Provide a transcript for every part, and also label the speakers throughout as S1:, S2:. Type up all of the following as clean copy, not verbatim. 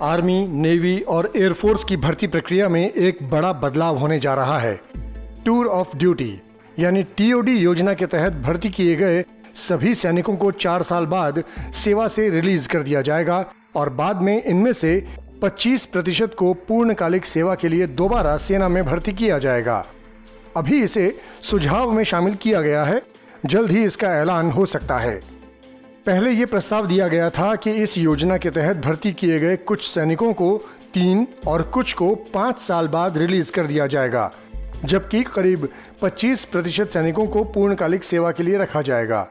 S1: Army, navy और air force की भर्ती प्रक्रिया में एक बड़ा बदलाव होने जा रहा है। टूर ऑफ ड्यूटी यानी टीओडी योजना के तहत भर्ती किए गए सभी सैनिकों को 4 साल बाद सेवा से रिलीज कर दिया जाएगा और बाद में इनमें से 25% को पूर्णकालिक सेवा के लिए दोबारा सेना में भर्ती किया जाएगा। अभी इसे सुझाव में शामिल किया गया है, जल्द ही इसका ऐलान हो सकता है। पहले ये प्रस्ताव दिया गया था कि इस योजना के तहत भर्ती किए गए कुछ सैनिकों को 3 और कुछ को 5 साल बाद रिलीज कर दिया जाएगा, जबकि करीब 25% सैनिकों को पूर्णकालिक सेवा के लिए रखा जाएगा।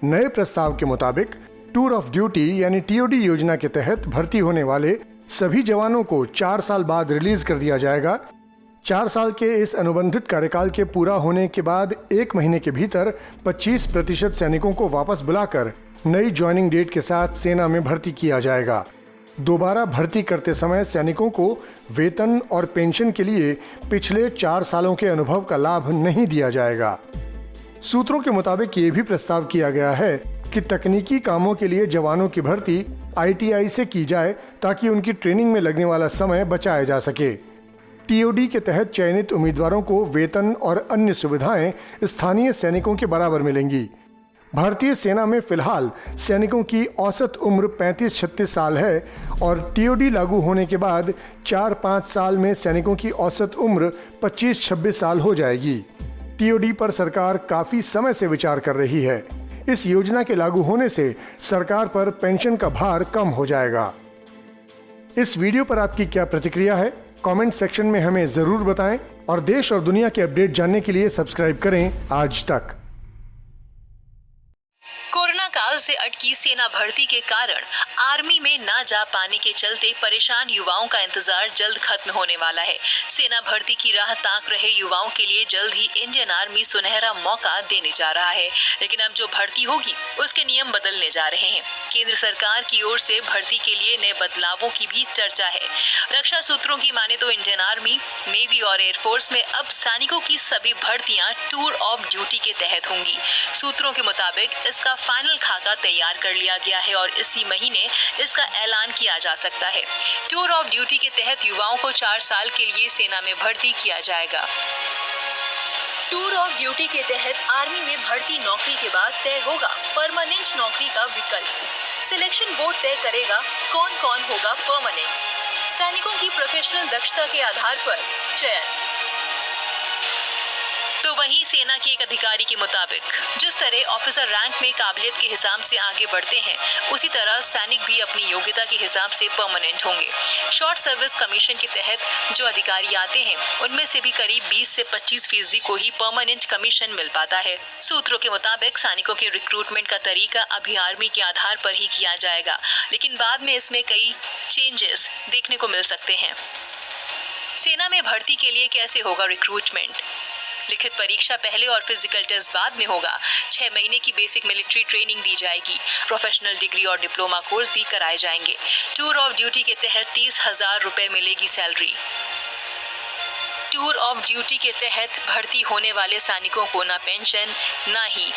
S1: नए प्रस्ताव के मुताबिक टूर ऑफ ड्यूटी यानी टीओडी योजना के तहत भर्ती होने वाले सभी जवानों को 4 साल बाद रिलीज कर दिया जाएगा। 4 साल के इस अनुबंधित कार्यकाल के पूरा होने के बाद 1 महीने के भीतर 25% सैनिकों को वापस बुलाकर नई ज्वाइनिंग डेट के साथ सेना में भर्ती किया जाएगा। दोबारा भर्ती करते समय सैनिकों को वेतन और पेंशन के लिए पिछले 4 सालों के अनुभव का लाभ नहीं दिया जाएगा। सूत्रों के मुताबिक ये भी प्रस्ताव किया गया है कि तकनीकी कामों के लिए जवानों की भर्ती आईटीआई से की जाए ताकि उनकी ट्रेनिंग में लगने वाला समय बचाया जा सके। टीओडी के तहत चयनित उम्मीदवारों को वेतन और अन्य सुविधाएं स्थानीय सैनिकों के बराबर मिलेंगी। भारतीय सेना में फिलहाल सैनिकों की औसत उम्र 35-36 साल है और टीओडी लागू होने के बाद 4-5 साल में सैनिकों की औसत उम्र 25-26 साल हो जाएगी। टीओडी पर सरकार काफी समय से विचार कर रही है। इस योजना के लागू होने से सरकार पर पेंशन का भार कम हो जाएगा। इस वीडियो पर आपकी क्या प्रतिक्रिया है? कमेंट सेक्शन में हमें जरूर बताएं और देश और दुनिया के अपडेट जानने के लिए सब्सक्राइब करें आज तक।
S2: कोरोना काल से अटकी सेना भर्ती के कारण आर्मी में ना जा पाने के चलते परेशान युवाओं का इंतजार जल्द खत्म होने वाला है। सेना भर्ती की राह ताक रहे युवाओं के लिए जल्द ही इंडियन आर्मी सुनहरा मौका देने जा रहा है, लेकिन अब जो भर्ती होगी उसके नियम बदलने जा रहे हैं। केंद्र सरकार की ओर से भर्ती के लिए नए बदलावों की भी चर्चा है। रक्षा सूत्रों की माने तो इंडियन आर्मी, नेवी और एयरफोर्स में अब सैनिकों की सभी भर्तियां टूर ऑफ ड्यूटी के तहत होंगी। सूत्रों के मुताबिक इसका फाइनल खाका तैयार कर लिया गया है और इसी महीने इसका ऐलान किया जा सकता है। टूर ऑफ ड्यूटी के तहत युवाओं को 4 साल के लिए सेना में भर्ती किया जाएगा। टूर ऑफ ड्यूटी के तहत आर्मी में भर्ती नौकरी के बाद तय होगा परमानेंट नौकरी का विकल्प। सिलेक्शन बोर्ड तय करेगा कौन कौन होगा परमानेंट। सैनिकों की प्रोफेशनल दक्षता के आधार पर चयन। तो वहीं सेना के एक अधिकारी के मुताबिक जिस तरह ऑफिसर रैंक में काबिलियत के हिसाब से आगे बढ़ते हैं, उसी तरह सैनिक भी अपनी योग्यता के हिसाब से परमानेंट होंगे। शॉर्ट सर्विस कमीशन के तहत जो अधिकारी आते हैं उनमें से भी करीब 20 से 25% को ही परमानेंट कमीशन मिल पाता है। सूत्रों के मुताबिक सैनिकों के रिक्रूटमेंट का तरीका अभी आर्मी के आधार पर ही किया जाएगा, लेकिन बाद में इसमें कई चेंजेस देखने को मिल सकते हैं। सेना में भर्ती के लिए कैसे होगा रिक्रूटमेंट? लिखित परीक्षा पहले और फिजिकल टेस्ट बाद में होगा। 6 महीने की बेसिक मिलिट्री ट्रेनिंग दी जाएगी। प्रोफेशनल डिग्री और डिप्लोमा कोर्स भी कराए जाएंगे। टूर ऑफ ड्यूटी के तहत 30,000 रुपए मिलेगी सैलरी। टूर ऑफ ड्यूटी के तहत भर्ती होने वाले सैनिकों को ना पेंशन ना ही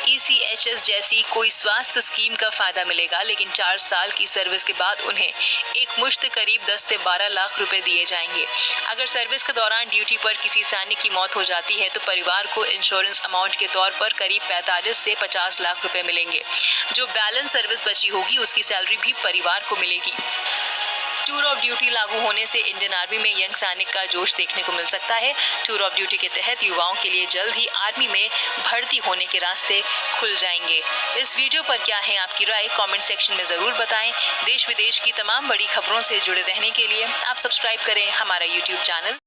S2: ECHS जैसी कोई स्वास्थ्य स्कीम का फायदा मिलेगा, लेकिन 4 साल की सर्विस के बाद उन्हें एक मुश्त करीब 10 से 12 लाख रुपए दिए जाएंगे। अगर सर्विस के दौरान ड्यूटी पर किसी सैनिक की मौत हो जाती है तो परिवार को इंश्योरेंस अमाउंट के तौर पर करीब 45 से 50 लाख रुपए मिलेंगे। जो बैलेंस सर्विस बची होगी उसकी सैलरी भी परिवार को मिलेगी। टूर ऑफ ड्यूटी लागू होने से इंडियन आर्मी में यंग सैनिक का जोश देखने को मिल सकता है। टूर ऑफ ड्यूटी के तहत युवाओं के लिए जल्द ही आर्मी में भर्ती होने के रास्ते खुल जाएंगे। इस वीडियो पर क्या है आपकी राय? कमेंट सेक्शन में जरूर बताएं। देश विदेश की तमाम बड़ी खबरों से जुड़े रहने के लिए आप सब्सक्राइब करें हमारा YouTube चैनल।